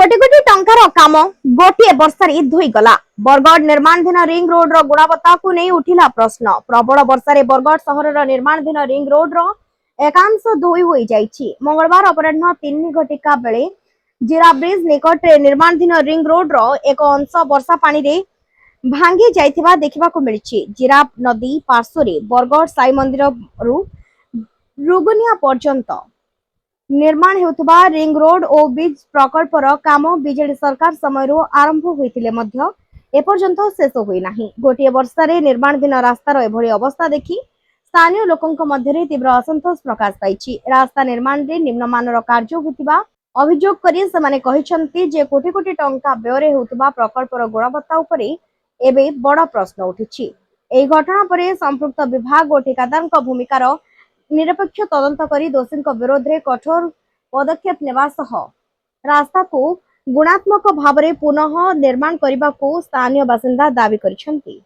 कोटी कोटी टंकार काम गोटे वर्षार धोईगला। बरगढ़ निर्माणाधीन रिंग रोड गुणवत्ता को नहीं उठिला प्रश्न। प्रबल वर्षार बरगढ़ सहर निर्माणाधीन रिंग रोड एकांश धोई हो जाइछि। मंगलवार अपराह्न 3 घटिका बेले जीरा ब्रिज निकट निर्माणाधीन रिंग रोड एक अंश वर्षा पानी रे भांगी जाइथिबा देखिबाकू मिलिछि। जीरा नदी पार्श्व बरगढ़ साई मंदिर रु रुगुनिया पर्यंत निर्माण हेउथबा रिंग रोड और ब्रिज प्रकल्पर काम बीजेडी सरकार समय आरंभ होइतिले मध्य एपर्यंत शेष होई नाही। गोटे वर्षारे निर्माणाधीन रास्तार एभली अवस्था देखि स्थानीय लोकंक मध्यरे तीव्र असंतोष प्रकाश पाइछि। रास्ता निर्माण रे निम्नमानर कार्य होतिबा अभियोग करी सेमाने कहिसंती जे कोटी कोटी टंका व्यୟରେ हेउथबा प्रकल्पर गुणवत्ता उपरे एबे बड़ प्रश्न उठिछि। एही घटना परे संपृक्त विभाग और ठेकेदारक भूमिकार निरपेक्ष तदंत करी दोषी विरोध में कठोर पदक्षेप नेवा सह रास्ता को गुणात्मक भाव में पुनः निर्माण करने को स्थानीय बासिंदा दावी करिसेंती।